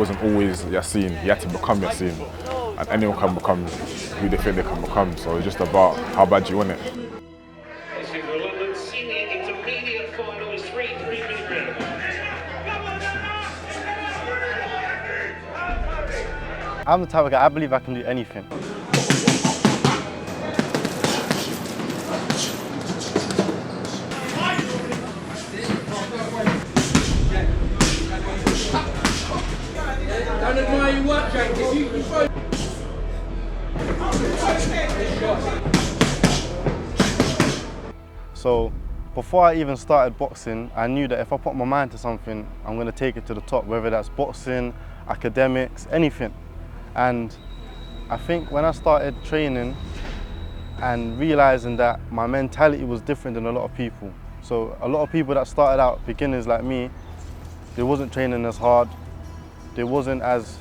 wasn't always Yaseen, he had to become Yaseen. And anyone can become who they think they can become, so it's just about how bad you want it. I'm the type of guy, I believe I can do anything. So, before I even started boxing, I knew that if I put my mind to something, I'm going to take it to the top, whether that's boxing, academics, anything. And I think when I started training and realizing that my mentality was different than a lot of people. So a lot of people that started out beginners like me, they wasn't training as hard, they wasn't as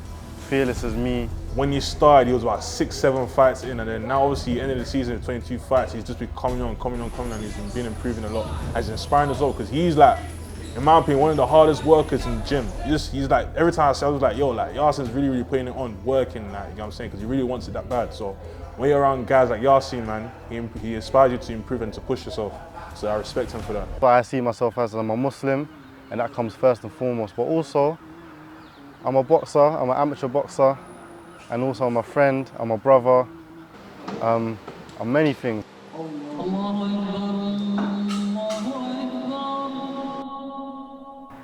fearless as me. When he started, he was about 6, 7 fights in, and then now obviously ended the season with 22 fights. He's just been coming on, and he's been improving a lot. And he's inspiring as well, because he's like, in my opinion, one of the hardest workers in the gym. He's like, every time I see him, I was like, yo, like Yaseen's really putting it on, working, like, you know what I'm saying, because he really wants it that bad. So when you're around guys like Yaseen, man, he inspires you to improve and to push yourself. So I respect him for that. But I see myself as I'm a Muslim, and that comes first and foremost. But also, I'm a boxer, I'm an amateur boxer, and also I'm a friend, I'm a brother, I'm many things.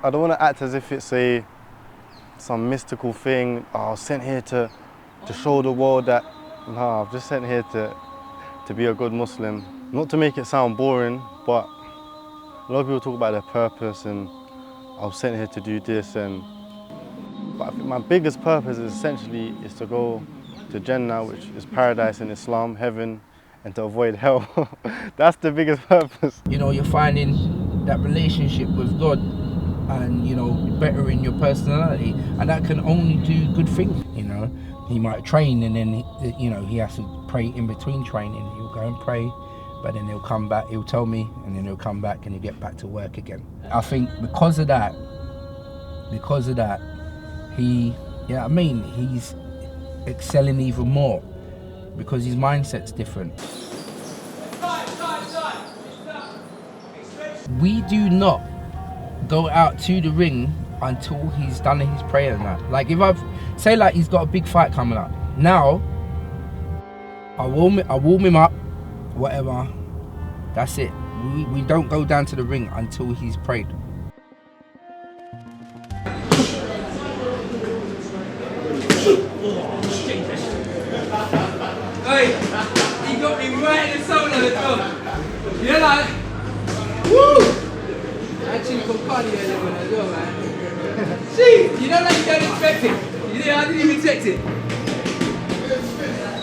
I don't want to act as if it's some mystical thing. Oh, I was sent here to show the world that, no, I've just sent here to be a good Muslim. Not to make it sound boring, but a lot of people talk about their purpose and I was sent here to do this. But I think my biggest purpose is essentially to go to Jannah, which is paradise in Islam, heaven, and to avoid hell. That's the biggest purpose. You know, you're finding that relationship with God and, you know, bettering your personality, and that can only do good things. You know, he might train and then, you know, he has to pray in between training. He'll go and pray, but then he'll come back, he'll tell me, and then he'll come back and he'll get back to work again. I think because of that, he's excelling even more because his mindset's different. We do not go out to the ring until he's done his prayer now. Like if say like he's got a big fight coming up, now I warm him up, whatever, that's it. We don't go down to the ring until he's prayed. Hey, he got me right in the soul of the dog. You're like, woo! Actually, from cardio as well, man. See, you know, like you don't expect it. I didn't even expect it.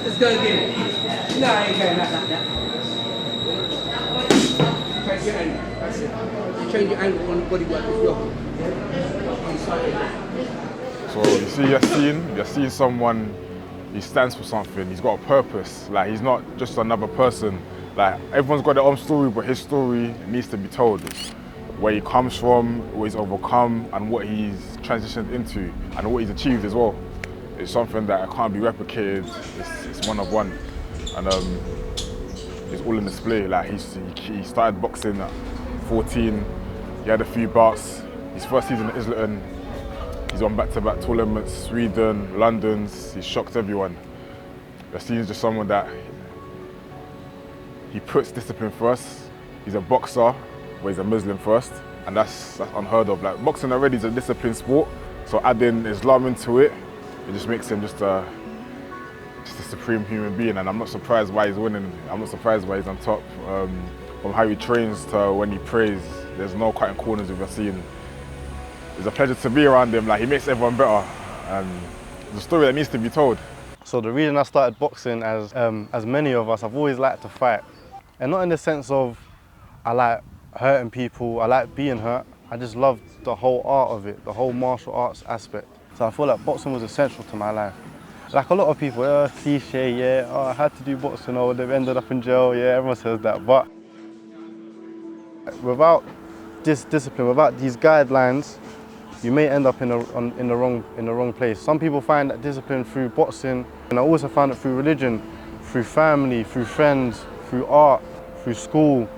Let's go again. No, I ain't going like that. Change your angle. That's it. You change your angle on the body work as well. So you see Yaseen someone, he stands for something, he's got a purpose. Like, he's not just another person. Like, everyone's got their own story, but his story needs to be told. Where he comes from, what he's overcome, and what he's transitioned into, and what he's achieved as well. It's something that can't be replicated, it's one of one. And it's all in display. Like, he started boxing at 14, he had a few bouts. His first season at Islington, he's won back-to-back tournaments, Sweden, London's, he's shocked everyone. Yaseen's just someone that he puts discipline first. He's a boxer, but he's a Muslim first, and that's unheard of. Like, boxing already is a disciplined sport, so adding Islam into it, it just makes him just a supreme human being, and I'm not surprised why he's winning. I'm not surprised why he's on top. From how he trains to when he prays, there's no cutting corners with Yaseen. It's a pleasure to be around him. Like, he makes everyone better, and it's a story that needs to be told. So the reason I started boxing, as many of us, I've always liked to fight. And not in the sense of I like hurting people, I like being hurt. I just loved the whole art of it, the whole martial arts aspect. So I feel like boxing was essential to my life. Like a lot of people, cliche, yeah, oh, I had to do boxing, or they've ended up in jail, yeah, everyone says that. But without this discipline, without these guidelines, you may end up in the wrong place. Some people find that discipline through boxing, and I also found it through religion, through family, through friends, through art, through school.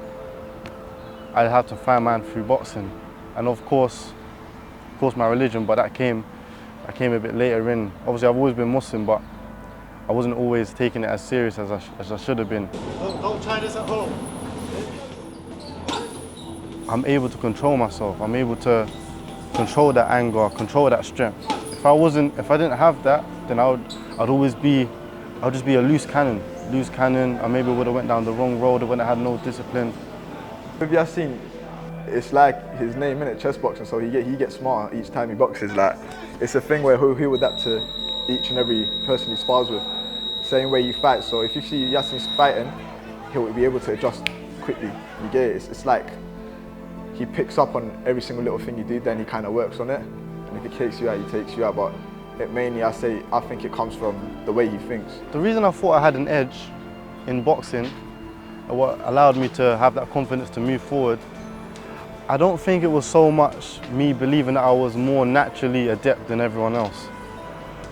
I had to find mine through boxing, and of course my religion, but that came a bit later in. Obviously I've always been Muslim, but I wasn't always taking it as serious as I should have been. Don't try this at home. I'm able to control myself. I'm able to control that anger, control that strength. If I didn't have that, then I'd just be a loose cannon. I maybe would have went down the wrong road. I wouldn't have had no discipline. With Yaseen, it's like his name, innit? Chessboxer, so he gets smarter each time he boxes. Like, it's a thing where he will adapt to each and every person he spars with. Same way you fight, so if you see Yaseen fighting, he'll be able to adjust quickly. You get it? It's like he picks up on every single little thing you do, then he kind of works on it. And if he takes you out, he takes you out. But it mainly, I think it comes from the way he thinks. The reason I thought I had an edge in boxing, and what allowed me to have that confidence to move forward, I don't think it was so much me believing that I was more naturally adept than everyone else.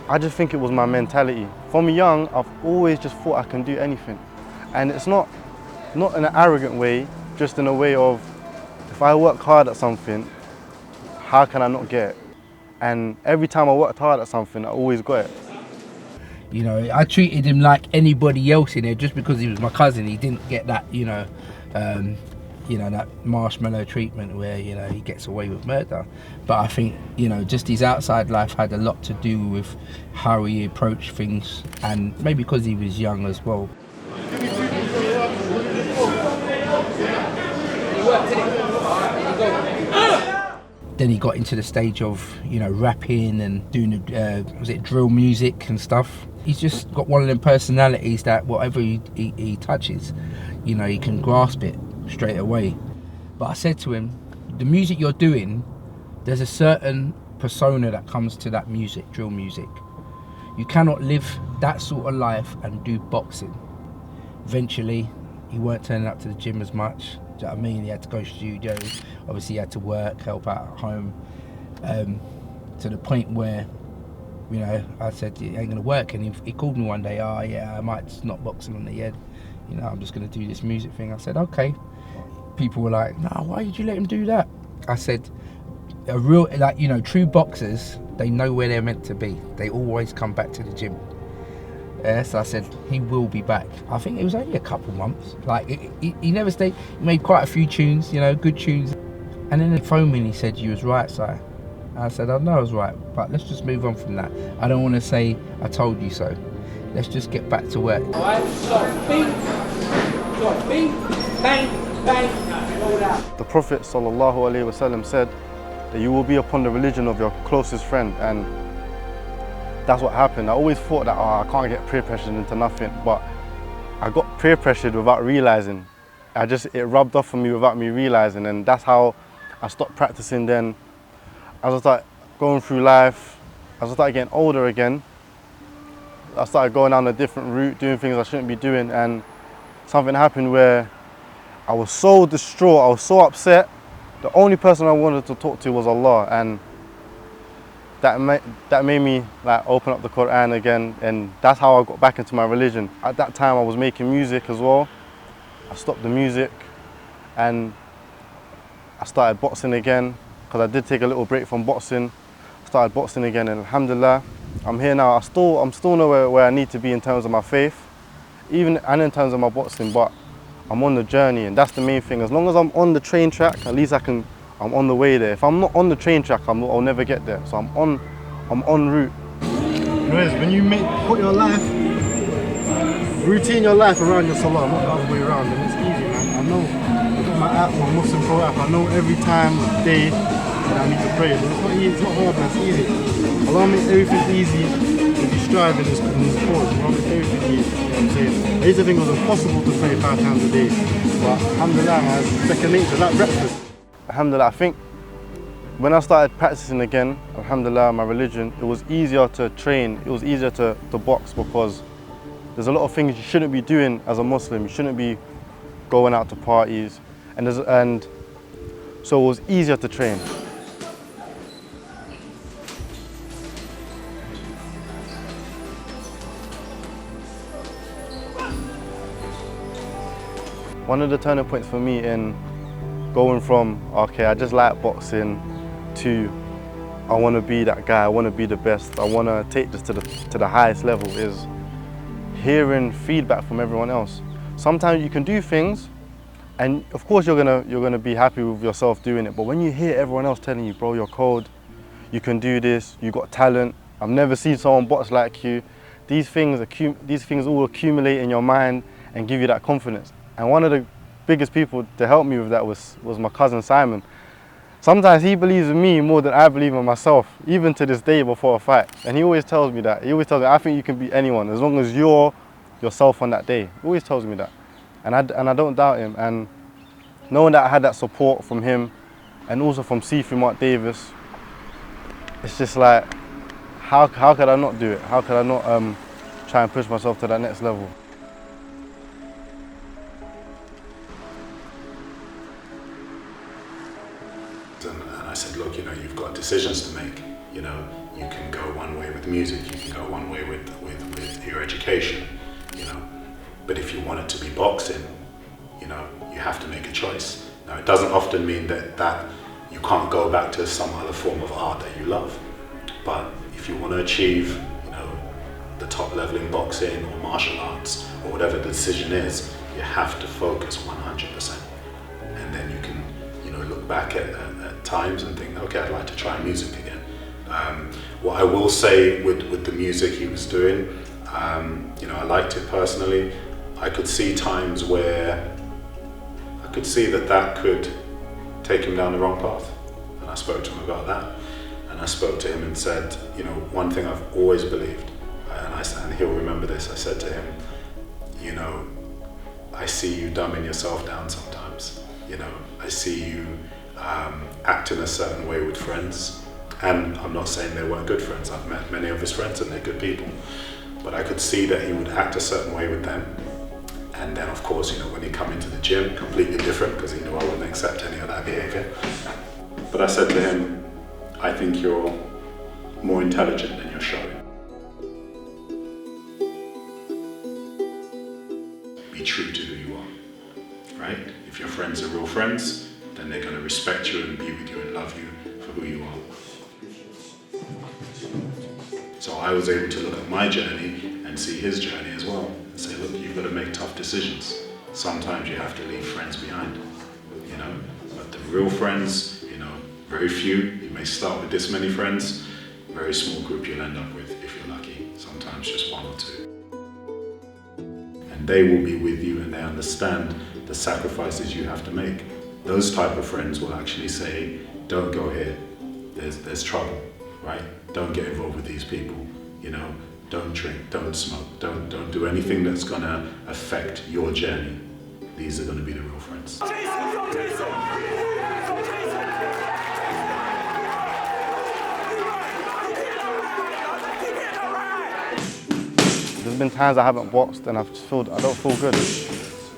I just think it was my mentality. From young, I've always just thought I can do anything. And it's not in an arrogant way, just in a way of, if I work hard at something, how can I not get it? And every time I worked hard at something, I always got it. You know, I treated him like anybody else in there. Just because he was my cousin, he didn't get that, that marshmallow treatment where, he gets away with murder. But I think, just his outside life had a lot to do with how he approached things, and maybe because he was young as well. Then he got into the stage of, rapping and doing, drill music and stuff. He's just got one of them personalities that whatever he touches, he can grasp it straight away. But I said to him, the music you're doing, there's a certain persona that comes to that music, drill music. You cannot live that sort of life and do boxing. Eventually, he weren't turning up to the gym as much. Do you know what I mean? He had to go to studio. Obviously, he had to work, help out at home. To the point where, I said, it ain't gonna work. And he called me one day, oh yeah, I might just not boxing on the head. I'm just gonna do this music thing. I said, okay. People were like, no, why did you let him do that? I said, true boxers, they know where they're meant to be. They always come back to the gym. So I said, he will be back. I think it was only a couple months. Like, he never stayed. He made quite a few tunes, good tunes. And then he phoned me and he said, you was right, Si. I said, I know I was right, but let's just move on from that. I don't want to say, I told you so. Let's just get back to work. Alright, so bing, bang, bang, hold out. The Prophet ﷺ said that you will be upon the religion of your closest friend, and that's what happened. I always thought that, I can't get peer pressured into nothing, but I got peer pressured without realizing. It rubbed off on me without me realizing, and that's how I stopped practicing then. As I started going through life, as I started getting older again, I started going down a different route, doing things I shouldn't be doing, and something happened where I was so distraught, I was so upset. The only person I wanted to talk to was Allah, and that made me open up the Quran again, and that's how I got back into my religion. At that time I was making music as well. I stopped the music and I started boxing again, because I did take a little break from boxing. Started boxing again, and alhamdulillah, I'm here now. I'm still nowhere where I need to be in terms of my faith, and in terms of my boxing, but I'm on the journey, and that's the main thing. As long as I'm on the train track, at least I'm on the way there. If I'm not on the train track, I'll never get there. So I'm en route. Anyways, when you put your life, routine your life around your salah, not the other way around, and it's easy, man. I know. I've got my app, my Muslim Pro app. I know every time of day that I need to pray. But it's not easy. It's not hard, man. It's easy. Allah makes everything easy if you strive in His cause. Allah makes everything easy. You know what I'm saying? I used to think it was impossible to pray 5 times a day, but alhamdulillah, man, it's second nature. It's like breakfast. Alhamdulillah, I think when I started practicing again, alhamdulillah, my religion, it was easier to train, it was easier to box, because there's a lot of things you shouldn't be doing as a Muslim. You shouldn't be going out to parties, and so it was easier to train. One of the turning points for me in going from, okay, I just like boxing, to I want to be that guy, I want to be the best, I want to take this to the highest level, is hearing feedback from everyone else. Sometimes you can do things, and of course you're gonna be happy with yourself doing it, but when you hear everyone else telling you, bro, you're cold, you can do this, you got talent, I've never seen someone box like you, these things all accumulate in your mind and give you that confidence. And one of the biggest people to help me with that was my cousin Simon. Sometimes he believes in me more than I believe in myself, even to this day before a fight. And he always tells me that. He always tells me, I think you can beat anyone as long as you're yourself on that day. He always tells me that. And I don't doubt him. And knowing that I had that support from him and also from Sifu Marc Davis, it's just like, how could I not do it? How could I not try and push myself to that next level? And I said, look, you've got decisions to make. You can go one way with music, you can go one way with your education, But if you want it to be boxing, you have to make a choice. Now, it doesn't often mean that you can't go back to some other form of art that you love. But if you want to achieve, the top level in boxing or martial arts or whatever the decision is, you have to focus 100%. And then you can, look back at times and think, okay, I'd like to try music again. What I will say with the music he was doing, I liked it personally. I could see times where I could see that could take him down the wrong path. And I spoke to him about that. And I spoke to him and said, one thing I've always believed, and he'll remember this, I said to him, I see you dumbing yourself down sometimes. I see you acting a certain way with friends. And I'm not saying they weren't good friends. I've met many of his friends and they're good people. But I could see that he would act a certain way with them. And then of course, when he come into the gym, completely different, because he knew I wouldn't accept any of that behavior. But I said to him, I think you're more intelligent than you're showing. Be true to who you are, right? If your friends are real friends, then they're going to respect you and be with you and love you for who you are. So I was able to look at my journey and see his journey as well and say, look, you've got to make tough decisions. Sometimes you have to leave friends behind, but the real friends, very few. You may start with this many friends, very small group you'll end up with if you're lucky, sometimes just one or two. And they will be with you and they understand the sacrifices you have to make. Those type of friends will actually say, don't go here, there's trouble, right? Don't get involved with these people, don't drink, don't smoke, don't do anything that's gonna affect your journey. These are gonna be the real friends. There's been times I haven't boxed and I don't feel good.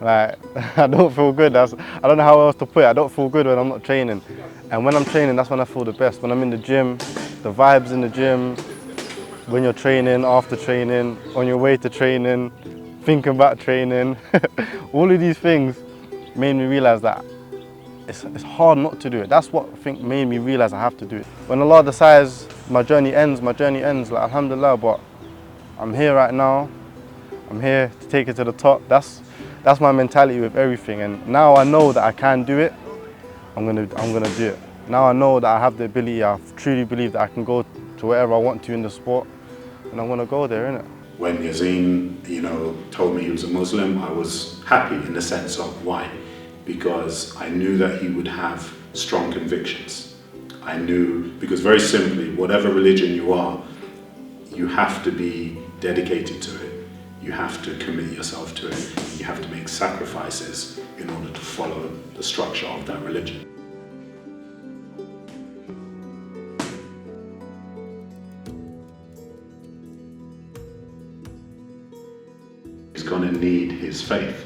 Like, I don't feel good. I don't know how else to put it. I don't feel good when I'm not training. And when I'm training, that's when I feel the best. When I'm in the gym, the vibes in the gym, when you're training, after training, on your way to training, thinking about training. All of these things made me realize that it's hard not to do it. That's what I think made me realize I have to do it. When Allah decides my journey ends, like alhamdulillah, but I'm here right now. I'm here to take it to the top. That's my mentality with everything. And now I know that I can do it. I'm gonna do it. Now I know that I have the ability. I truly believe that I can go to wherever I want to in the sport, and I'm gonna go there, innit? When Yaseen, told me he was a Muslim, I was happy in the sense of why? Because I knew that he would have strong convictions. I knew, because very simply, whatever religion you are, you have to be dedicated to it. You have to commit yourself to it. You have to make sacrifices in order to follow the structure of that religion. He's going to need his faith,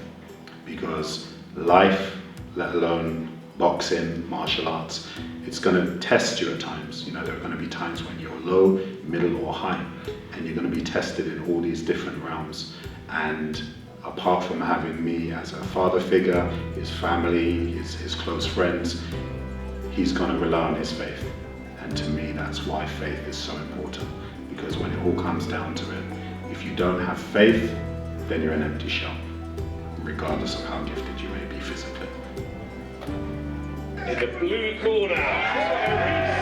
because life, let alone boxing, martial arts, it's going to test you at times. There are going to be times when you're low, middle or high, and you're going to be tested in all these different realms. And apart from having me as a father figure, his family, his close friends, he's going to rely on his faith. And to me, that's why faith is so important. Because when it all comes down to it, if you don't have faith, then you're an empty shell, regardless of how gifted you may be physically. In the blue corner,